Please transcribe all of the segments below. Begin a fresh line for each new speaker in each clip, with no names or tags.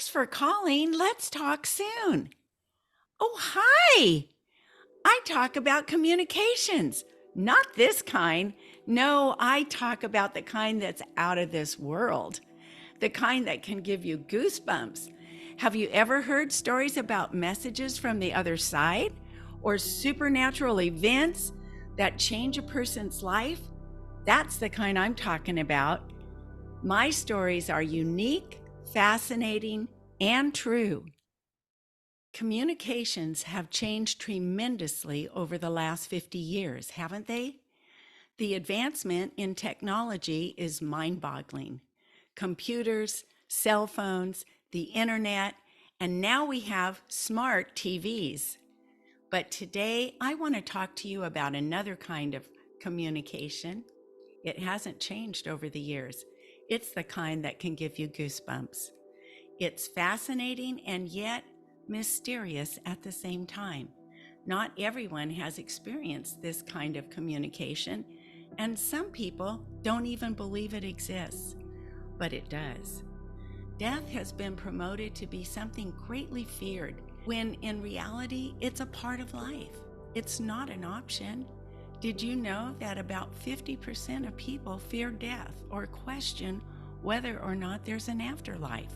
Thanks for calling. Let's talk soon. Oh, hi. I talk about communications, not this kind. No, I talk about the kind that's out of this world, the kind that can give you goosebumps. Have you ever heard stories about messages from the other side or supernatural events that change a person's life? That's the kind I'm talking about. My stories are unique, fascinating, and true. Communications have changed tremendously over the last 50 years, haven't they? The advancement in technology is mind-boggling. Computers, cell phones, the internet, and now we have smart TVs. But today I want to talk to you about another kind of communication. It hasn't changed over the years. It's the kind that can give you goosebumps. It's fascinating and yet mysterious at the same time. Not everyone has experienced this kind of communication, and some people don't even believe it exists. But it does. Death has been promoted to be something greatly feared, when in reality, it's a part of life. It's not an option. Did you know that about 50% of people fear death or question whether or not there's an afterlife?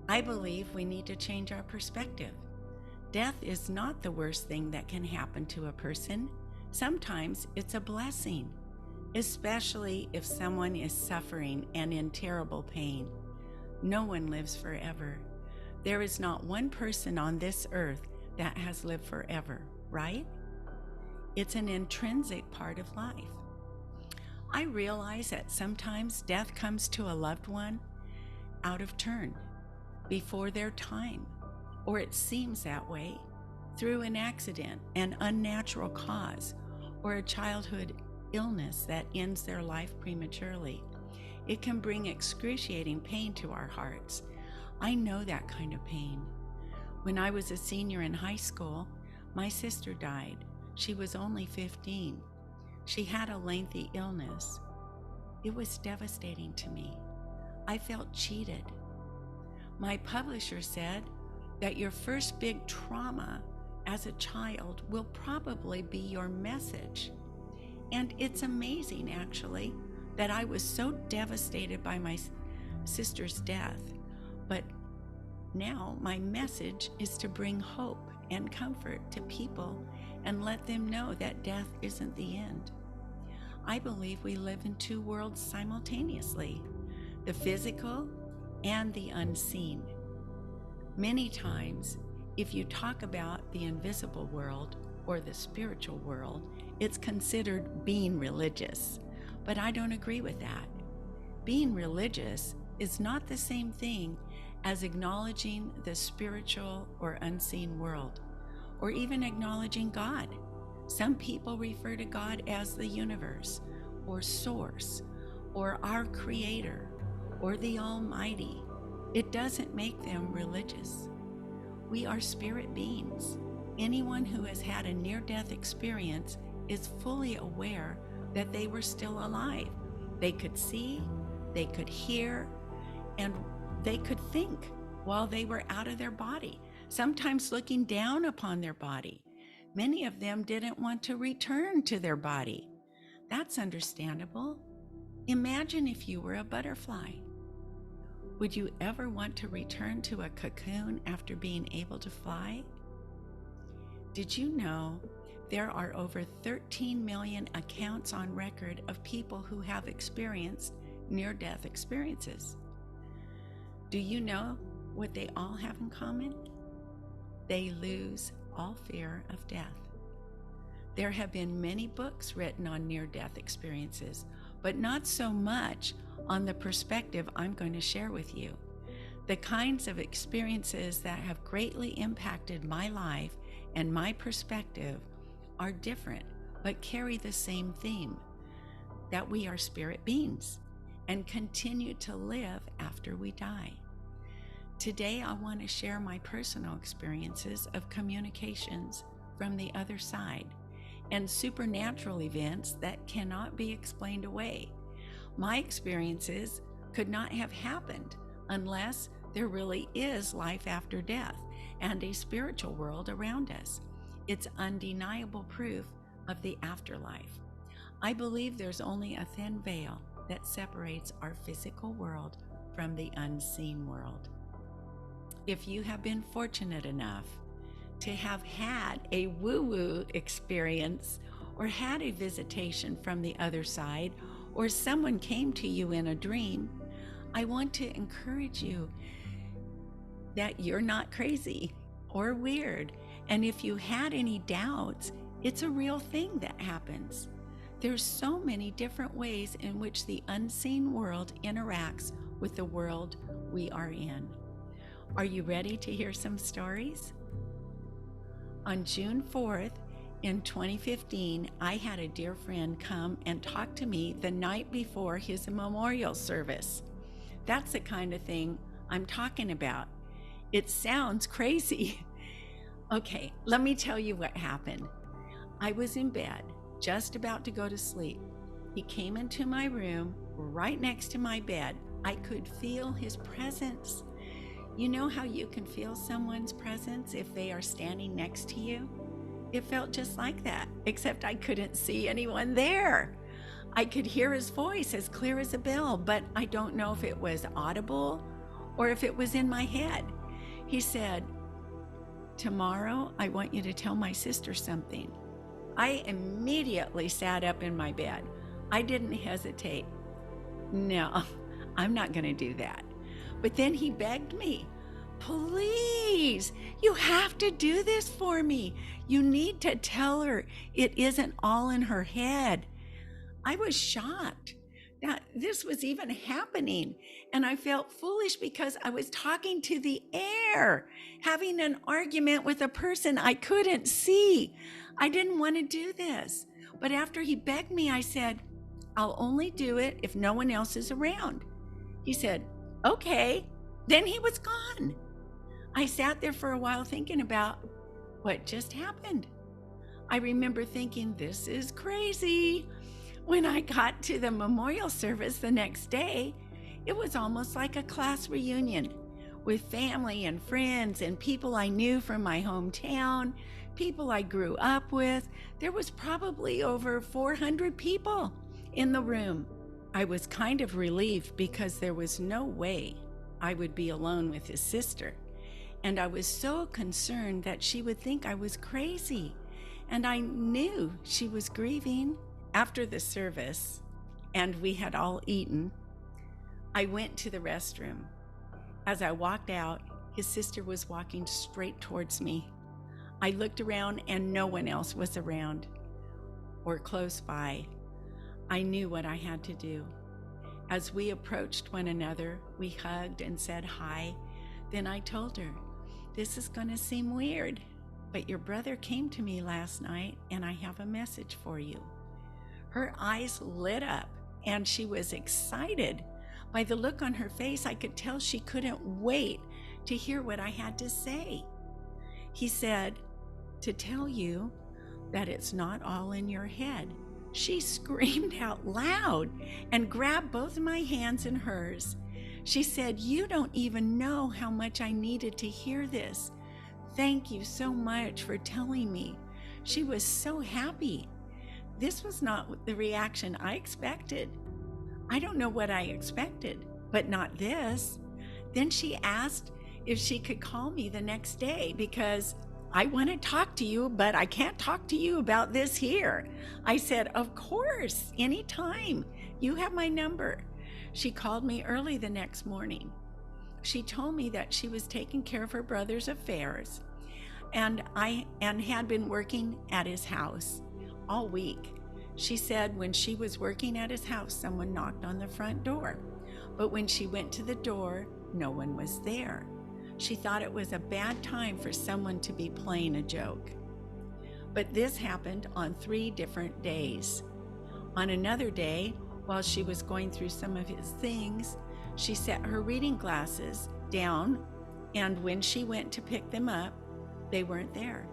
I believe we need to change our perspective. Death is not the worst thing that can happen to a person. Sometimes it's a blessing, especially if someone is suffering and in terrible pain. No one lives forever. There is not one person on this earth that has lived forever, right? It's an intrinsic part of life. I realize that sometimes death comes to a loved one out of turn, before their time, or it seems that way, through an accident, an unnatural cause, or a childhood illness that ends their life prematurely. It can bring excruciating pain to our hearts. I know that kind of pain. When I was a senior in high school, my sister died. She was only 15. She had a lengthy illness. It was devastating to me. I felt cheated. My publisher said that your first big trauma as a child will probably be your message. And it's amazing, actually, that I was so devastated by my sister's death. But now my message is to bring hope and comfort to people and let them know that death isn't the end. I believe we live in two worlds simultaneously, the physical and the unseen. Many times, if you talk about the invisible world or the spiritual world, it's considered being religious. But I don't agree with that. Being religious is not the same thing as acknowledging the spiritual or unseen world, or even acknowledging God. Some people refer to God as the universe, or source, or our creator, or the Almighty. It doesn't make them religious. We are spirit beings. Anyone who has had a near-death experience is fully aware that they were still alive. They could see, they could hear, and they could think while they were out of their body, sometimes looking down upon their body. Many of them didn't want to return to their body. That's understandable. Imagine if you were a butterfly. Would you ever want to return to a cocoon after being able to fly? Did you know there are over 13 million accounts on record of people who have experienced near-death experiences? Do you know what they all have in common? They lose all fear of death. There have been many books written on near-death experiences, but not so much on the perspective I'm going to share with you. The kinds of experiences that have greatly impacted my life and my perspective are different, but carry the same theme, that we are spirit beings and continue to live after we die. Today, I want to share my personal experiences of communications from the other side and supernatural events that cannot be explained away. My experiences could not have happened unless there really is life after death and a spiritual world around us. It's undeniable proof of the afterlife. I believe there's only a thin veil that separates our physical world from the unseen world. If you have been fortunate enough to have had a woo-woo experience or had a visitation from the other side, or someone came to you in a dream, I want to encourage you that you're not crazy or weird. And if you had any doubts, it's a real thing that happens. There's so many different ways in which the unseen world interacts with the world we are in. Are you ready to hear some stories? On June 4th, in 2015, I had a dear friend come and talk to me the night before his memorial service. That's the kind of thing I'm talking about. It sounds crazy. Okay, let me tell you what happened. I was in bed, just about to go to sleep. He came into my room, right next to my bed. I could feel his presence. You know how you can feel someone's presence if they are standing next to you? It felt just like that, except I couldn't see anyone there. I could hear his voice as clear as a bell, but I don't know if it was audible or if it was in my head. He said, "Tomorrow, I want you to tell my sister something." I immediately sat up in my bed. I didn't hesitate. No, I'm not going to do that. But then he begged me, "Please, you have to do this for me. You need to tell her it isn't all in her head." I was shocked that this was even happening, and I felt foolish because I was talking to the air, having an argument with a person I couldn't see. I didn't want to do this, but after he begged me, I said, "I'll only do it if no one else is around." He said, "Okay." Then he was gone. I sat there for a while thinking about what just happened. I remember thinking, this is crazy. When I got to the memorial service the next day, it was almost like a class reunion with family and friends and people I knew from my hometown, people I grew up with. There was probably over 400 people in the room. I was kind of relieved because there was no way I would be alone with his sister. And I was so concerned that she would think I was crazy. And I knew she was grieving. After the service, and we had all eaten, I went to the restroom. As I walked out, his sister was walking straight towards me. I looked around and no one else was around or close by. I knew what I had to do. As we approached one another, we hugged and said hi. Then I told her, "This is going to seem weird, but your brother came to me last night and I have a message for you." Her eyes lit up and she was excited. By the look on her face, I could tell she couldn't wait to hear what I had to say. He said, "To tell you that it's not all in your head." She screamed out loud and grabbed both of my hands in hers. She said, "You don't even know how much I needed to hear this. Thank you so much for telling me." She was so happy. This was not the reaction I expected. I don't know what I expected, but not this. Then she asked if she could call me the next day because "I want to talk to you, but I can't talk to you about this here." I said, "Of course, anytime. You have my number." She called me early the next morning. She told me that she was taking care of her brother's affairs and had been working at his house all week. She said when she was working at his house, someone knocked on the front door. But when she went to the door, no one was there. She thought it was a bad time for someone to be playing a joke. But this happened on 3 different days. On another day, while she was going through some of his things, she set her reading glasses down, and when she went to pick them up, they weren't there.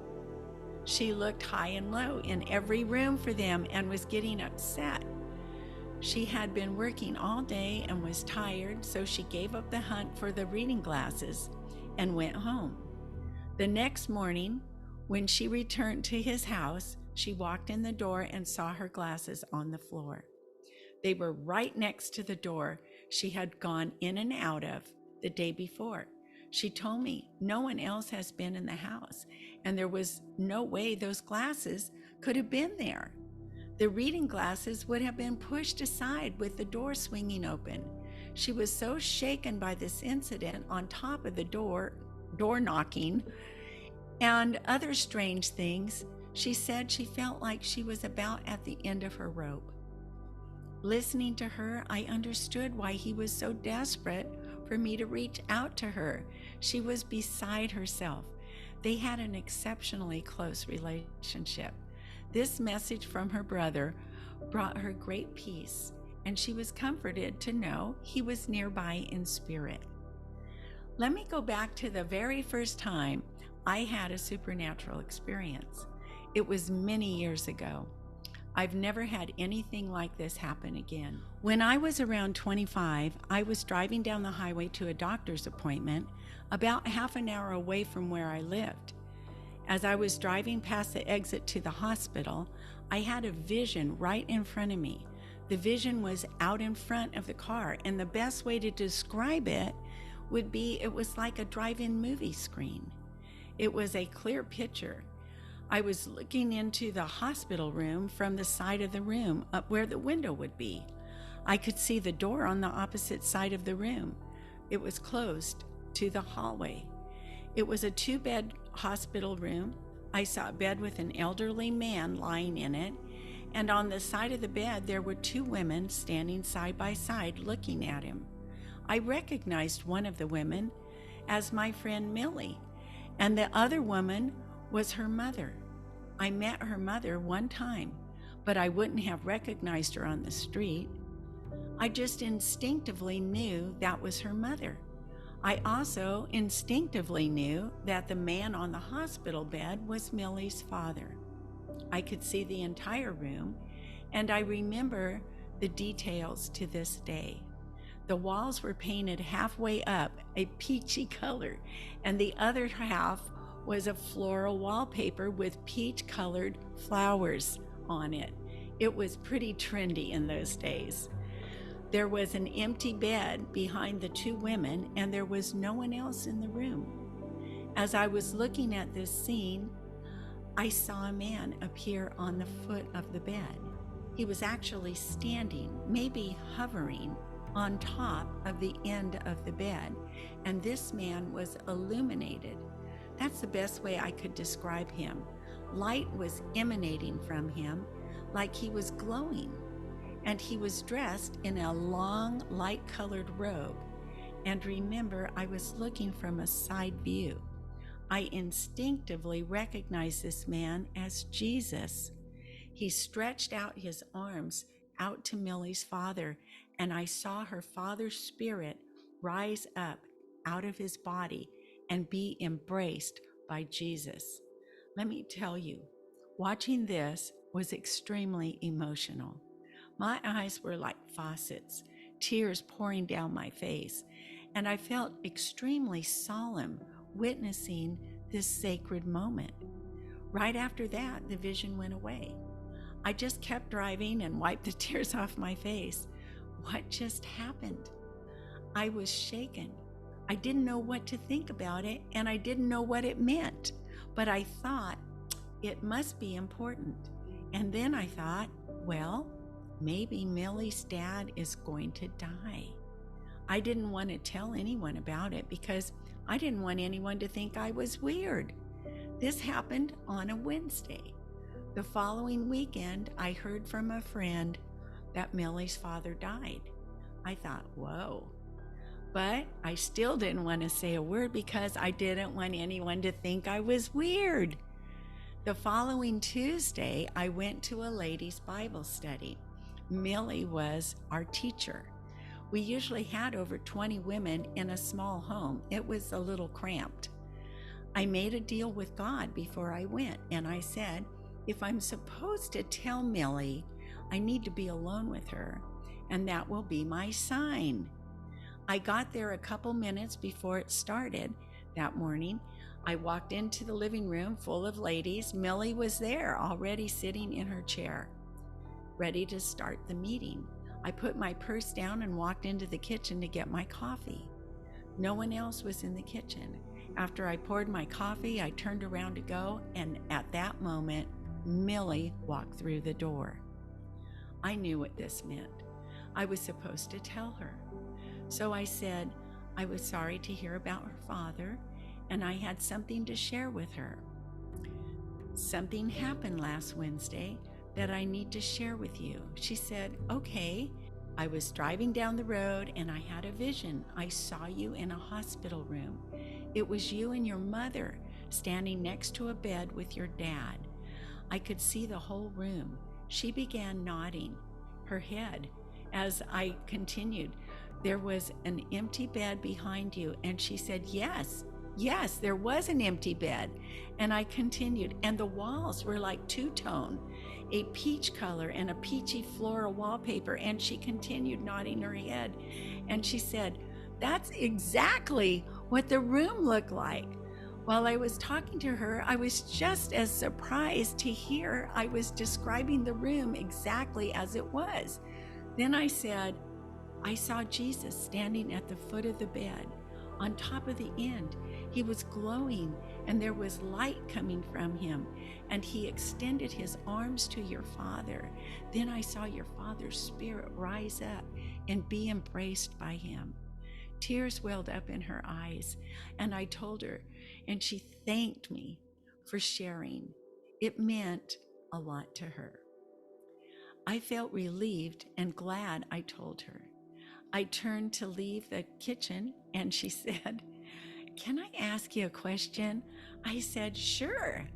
She looked high and low in every room for them and was getting upset. She had been working all day and was tired, so she gave up the hunt for the reading glasses and went home. The next morning, when she returned to his house, she walked in the door and saw her glasses on the floor. They were right next to the door she had gone in and out of the day before. She told me no one else has been in the house, and there was no way those glasses could have been there. The reading glasses would have been pushed aside with the door swinging open. She was so shaken by this incident, on top of the door knocking, and other strange things. She said she felt like she was about at the end of her rope. Listening to her, I understood why he was so desperate for me to reach out to her. She was beside herself. They had an exceptionally close relationship. This message from her brother brought her great peace, and she was comforted to know he was nearby in spirit. Let me go back to the very first time I had a supernatural experience. It was many years ago. I've never had anything like this happen again. When I was around 25, I was driving down the highway to a doctor's appointment about half an hour away from where I lived. As I was driving past the exit to the hospital, I had a vision right in front of me. The vision was out in front of the car, and the best way to describe it would be it was like a drive-in movie screen. It was a clear picture. I was looking into the hospital room from the side of the room up where the window would be. I could see the door on the opposite side of the room. It was closed to the hallway. It was a 2-bed hospital room. I saw a bed with an elderly man lying in it, and on the side of the bed there were 2 women standing side by side looking at him. I recognized one of the women as my friend Millie, and the other woman was her mother. I met her mother one time, but I wouldn't have recognized her on the street. I just instinctively knew that was her mother. I also instinctively knew that the man on the hospital bed was Millie's father. I could see the entire room, and I remember the details to this day. The walls were painted halfway up a peachy color, and the other half was a floral wallpaper with peach-colored flowers on it. It was pretty trendy in those days. There was an empty bed behind the 2 women, and there was no one else in the room. As I was looking at this scene, I saw a man appear on the foot of the bed. He was actually standing, maybe hovering, on top of the end of the bed, and this man was illuminated. That's the best way I could describe him. Light was emanating from him like he was glowing, and he was dressed in a long, light-colored robe. And remember, I was looking from a side view. I instinctively recognized this man as Jesus. He stretched out his arms out to Millie's father, and I saw her father's spirit rise up out of his body and be embraced by Jesus. Let me tell you, watching this was extremely emotional. My eyes were like faucets, tears pouring down my face, and I felt extremely solemn witnessing this sacred moment. Right after that, the vision went away. I just kept driving and wiped the tears off my face. What just happened? I was shaken. I didn't know what to think about it, and I didn't know what it meant, but I thought it must be important. And then I thought, well, maybe Millie's dad is going to die. I didn't want to tell anyone about it because I didn't want anyone to think I was weird. This happened on a Wednesday. The following weekend, I heard from a friend that Millie's father died. I thought, whoa. But I still didn't want to say a word because I didn't want anyone to think I was weird. The following Tuesday, I went to a ladies' Bible study. Millie was our teacher. We usually had over 20 women in a small home. It was a little cramped. I made a deal with God before I went, and I said, if I'm supposed to tell Millie, I need to be alone with her, and that will be my sign. I got there a couple minutes before it started that morning. I walked into the living room full of ladies. Millie was there, already sitting in her chair, ready to start the meeting. I put my purse down and walked into the kitchen to get my coffee. No one else was in the kitchen. After I poured my coffee, I turned around to go, and at that moment, Millie walked through the door. I knew what this meant. I was supposed to tell her. So I said I was sorry to hear about her father, and I had something to share with her. Something happened last Wednesday that I need to share with you. She said, okay. I was driving down the road and I had a vision. I saw you in a hospital room. It was you and your mother standing next to a bed with your dad. I could see the whole room. She began nodding her head as I continued. There was an empty bed behind you, and she said, yes, there was an empty bed. And I continued, and the walls were like two-tone, a peach color and a peachy floral wallpaper. And she continued nodding her head, and she said, that's exactly what the room looked like. While I was talking to her, I was just as surprised to hear I was describing the room exactly as it was. Then I said, I saw Jesus standing at the foot of the bed, on top of the end. He was glowing, and there was light coming from him, and he extended his arms to your father. Then I saw your father's spirit rise up and be embraced by him. Tears welled up in her eyes, and I told her, and she thanked me for sharing. It meant a lot to her. I felt relieved and glad I told her. I turned to leave the kitchen, and she said, can I ask you a question? I said, sure.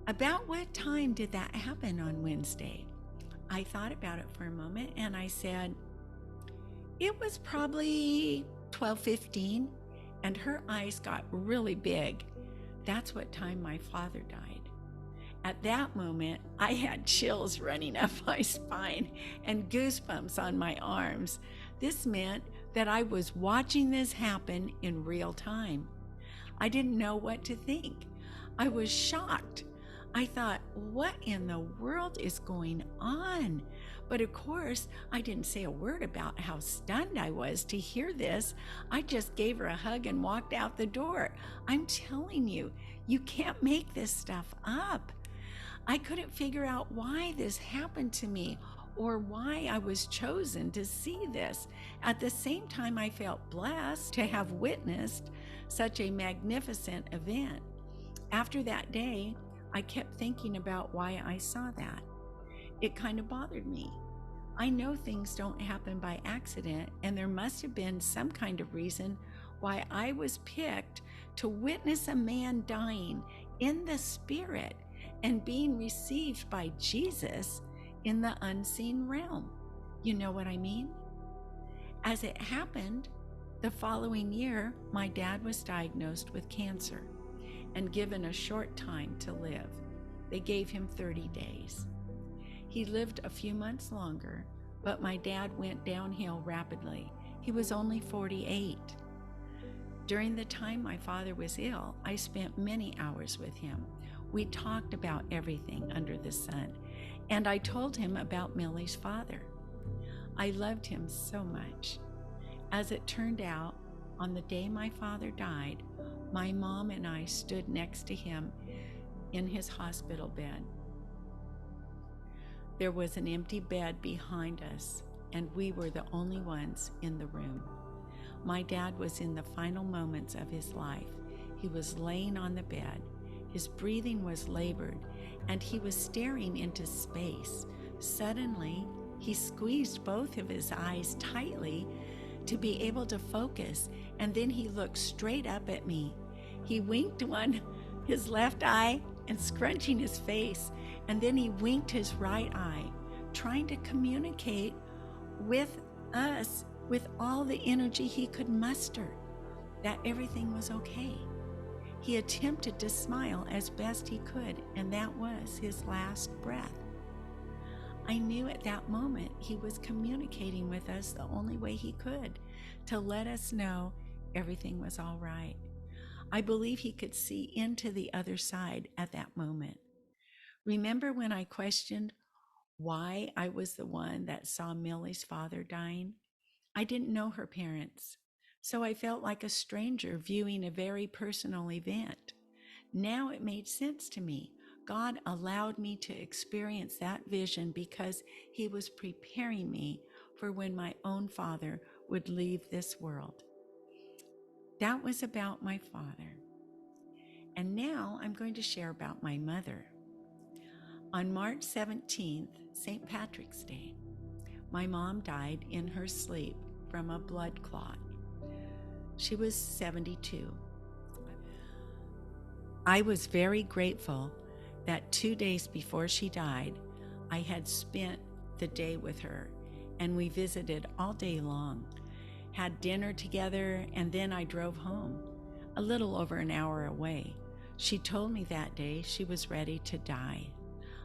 About what time did that happen on Wednesday? I thought about it for a moment, and I said, it was probably 12:15, and her eyes got really big. That's what time my father died. At that moment, I had chills running up my spine and goosebumps on my arms. This meant that I was watching this happen in real time. I didn't know what to think. I was shocked. I thought, what in the world is going on? But of course, I didn't say a word about how stunned I was to hear this. I just gave her a hug and walked out the door. I'm telling you, you can't make this stuff up. I couldn't figure out why this happened to me or why I was chosen to see this. At the same time, I felt blessed to have witnessed such a magnificent event. After that day, I kept thinking about why I saw that. It kind of bothered me. I know things don't happen by accident, and there must have been some kind of reason why I was picked to witness a man dying in the spirit and being received by Jesus in the unseen realm. You know what I mean? As it happened, the following year, my dad was diagnosed with cancer and given a short time to live. They gave him 30 days. He lived a few months longer, but my dad went downhill rapidly. He was only 48. During the time my father was ill, I spent many hours with him. We talked about everything under the sun, and I told him about Millie's father. I loved him so much. As it turned out, on the day my father died, my mom and I stood next to him in his hospital bed. There was an empty bed behind us, and we were the only ones in the room. My dad was in the final moments of his life. He was laying on the bed. His breathing was labored, and he was staring into space. Suddenly, he squeezed both of his eyes tightly to be able to focus, and then he looked straight up at me. He winked his left eye and scrunching his face, and then he winked his right eye, trying to communicate with us with all the energy he could muster, that everything was okay. He attempted to smile as best he could, and that was his last breath. I knew at that moment he was communicating with us the only way he could, to let us know everything was all right. I believe he could see into the other side at that moment. Remember when I questioned why I was the one that saw Millie's father dying? I didn't know her parents, so I felt like a stranger viewing a very personal event. Now it made sense to me. God allowed me to experience that vision because he was preparing me for when my own father would leave this world. That was about my father. And now I'm going to share about my mother. On March 17th, St. Patrick's Day, my mom died in her sleep from a blood clot. She was 72. I was very grateful that 2 days before she died, I had spent the day with her, and we visited all day long, had dinner together, and then I drove home, a little over an hour away. She told me that day she was ready to die.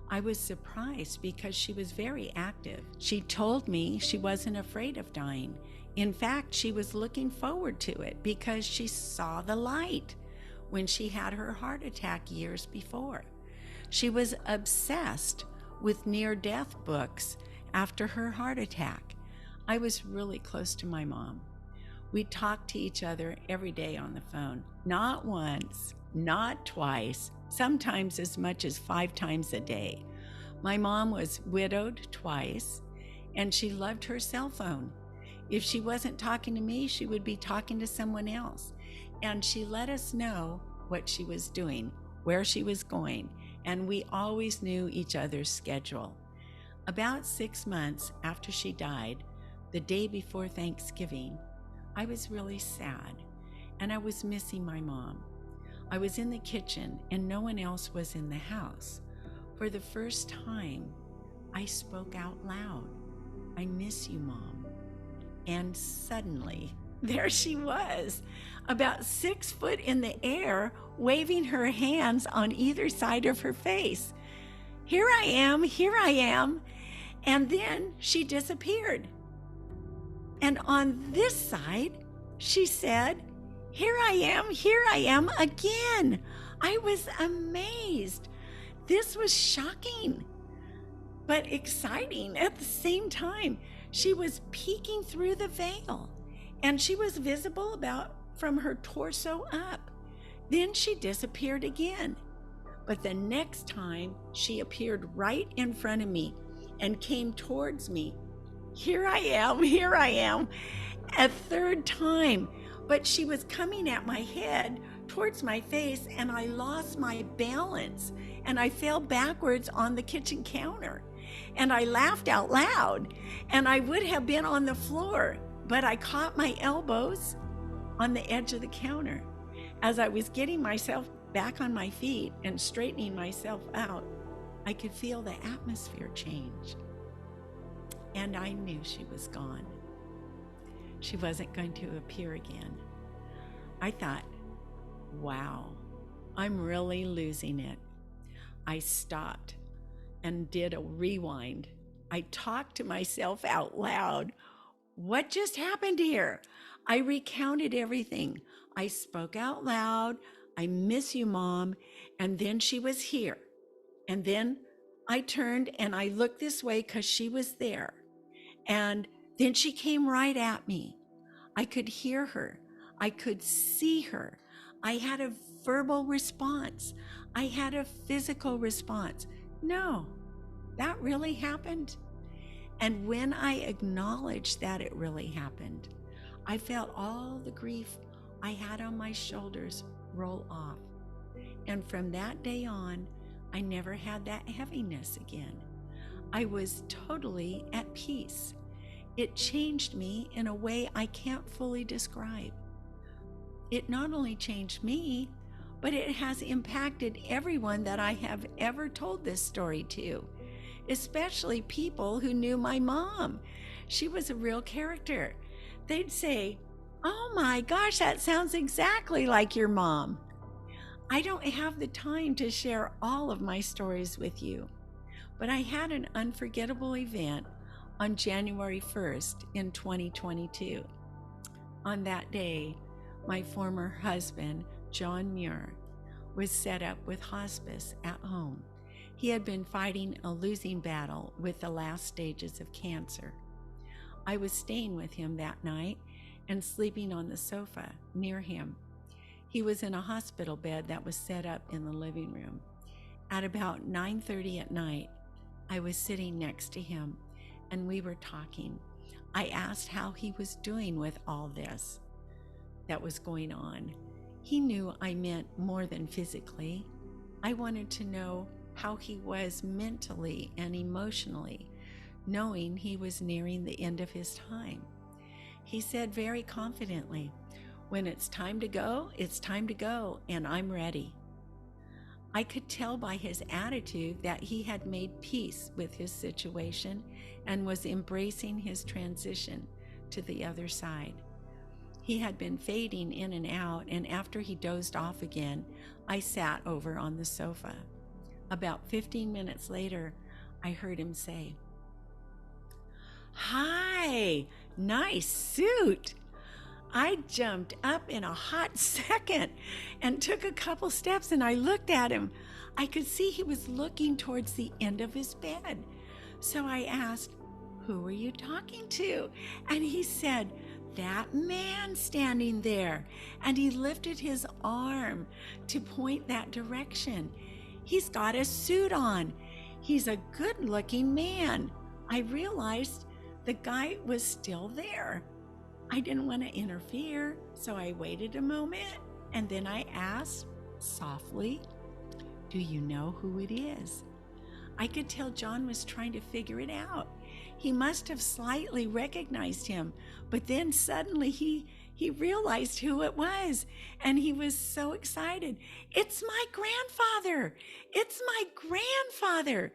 I was surprised because she was very active. She told me she wasn't afraid of dying. In fact, she was looking forward to it because she saw the light when she had her heart attack years before. She was obsessed with near-death books after her heart attack. I was really close to my mom. We talked to each other every day on the phone, not once, not twice, sometimes as much as 5 times a day. My mom was widowed twice, and she loved her cell phone. If she wasn't talking to me, she would be talking to someone else. And she let us know what she was doing, where she was going, and we always knew each other's schedule. About 6 months after she died, the day before Thanksgiving, I was really sad, and I was missing my mom. I was in the kitchen, and no one else was in the house. For the first time, I spoke out loud, "I miss you, Mom." And suddenly, there she was, about 6 foot in the air, waving her hands on either side of her face. "Here I am, here I am." And then she disappeared. And on this side, she said, here I am again." I was amazed. This was shocking, but exciting at the same time. She was peeking through the veil, and she was visible about from her torso up. Then she disappeared again. But the next time, she appeared right in front of me and came towards me. Here I am, a third time. But she was coming at my head towards my face, and I lost my balance, and I fell backwards on the kitchen counter. And I laughed out loud, and I would have been on the floor, but I caught my elbows on the edge of the counter. As I was getting myself back on my feet and straightening myself out, I could feel the atmosphere change. And I knew she was gone. She wasn't going to appear again. I thought, wow, I'm really losing it. I stopped and did a rewind. I talked to myself out loud. What just happened here? I recounted everything. I spoke out loud. "I miss you, Mom." And then she was here. And then I turned and I looked this way because she was there. And then she came right at me. I could hear her. I could see her. I had a verbal response. I had a physical response. No, that really happened. And when I acknowledged that it really happened, I felt all the grief I had on my shoulders roll off. And from that day on, I never had that heaviness again. I was totally at peace. It changed me in a way I can't fully describe. It not only changed me, but it has impacted everyone that I have ever told this story to, especially people who knew my mom. She was a real character. They'd say, "Oh my gosh, that sounds exactly like your mom." I don't have the time to share all of my stories with you, But I had an unforgettable event on January 1st in 2022. On that day, my former husband, John Muir, was set up with hospice at home. He had been fighting a losing battle with the last stages of cancer. I was staying with him that night and sleeping on the sofa near him. He was in a hospital bed that was set up in the living room. At about 9:30 at night, I was sitting next to him and we were talking. I asked how he was doing with all this that was going on. He knew I meant more than physically. I wanted to know how he was mentally and emotionally, knowing he was nearing the end of his time. He said very confidently, "When it's time to go, it's time to go, and I'm ready." I could tell by his attitude that he had made peace with his situation and was embracing his transition to the other side. He had been fading in and out, and after he dozed off again, I sat over on the sofa. About 15 minutes later, I heard him say, "Hi, nice suit." I jumped up in a hot second and took a couple steps, and I looked at him. I could see he was looking towards the end of his bed. So I asked, "Who are you talking to?" And he said, "That man standing there." And he lifted his arm to point that direction. "He's got a suit on. He's a good-looking man." I realized the guy was still there. I didn't want to interfere, so I waited a moment, and then I asked softly, "Do you know who it is?" I could tell John was trying to figure it out. He must have slightly recognized him, but then suddenly he realized who it was, and he was so excited. "It's my grandfather! It's my grandfather!"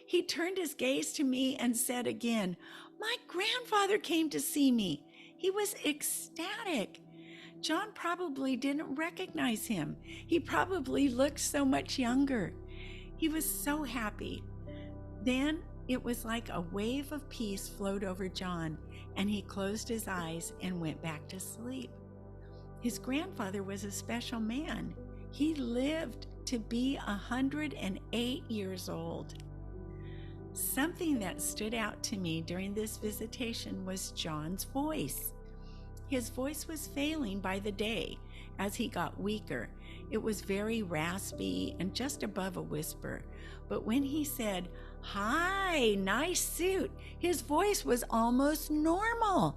He turned his gaze to me and said again, "My grandfather came to see me." He was ecstatic. John probably didn't recognize him. He probably looked so much younger. He was so happy. Then it was like a wave of peace flowed over John, and he closed his eyes and went back to sleep. His grandfather was a special man. He lived to be 108 years old. Something that stood out to me during this visitation was John's voice. His voice was failing by the day as he got weaker. It was very raspy and just above a whisper. But when he said, "Hi, nice suit," his voice was almost normal.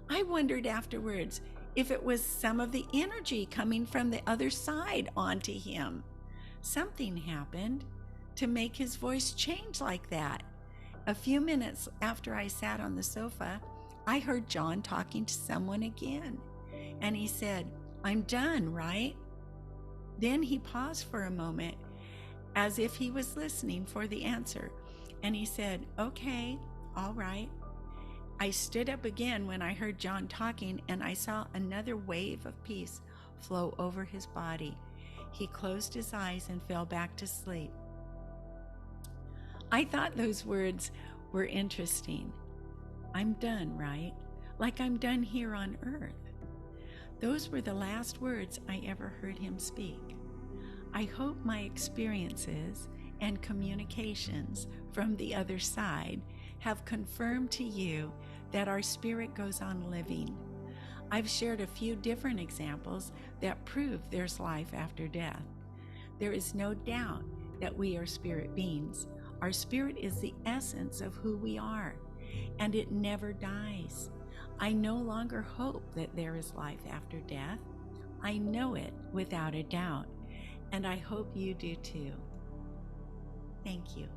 I wondered afterwards if it was some of the energy coming from the other side onto him. Something happened to make his voice change like that. A few minutes after I sat on the sofa, I heard John talking to someone again, and he said, "I'm done, right?" Then he paused for a moment as if he was listening for the answer, and he said, "Okay, all right." I stood up again when I heard John talking, and I saw another wave of peace flow over his body. He closed his eyes and fell back to sleep. I thought those words were interesting. I'm done, right? Like I'm done here on earth. Those were the last words I ever heard him speak. I hope my experiences and communications from the other side have confirmed to you that our spirit goes on living. I've shared a few different examples that prove there's life after death. There is no doubt that we are spirit beings. Our spirit is the essence of who we are, and it never dies. I no longer hope that there is life after death. I know it without a doubt, and I hope you do too. Thank you.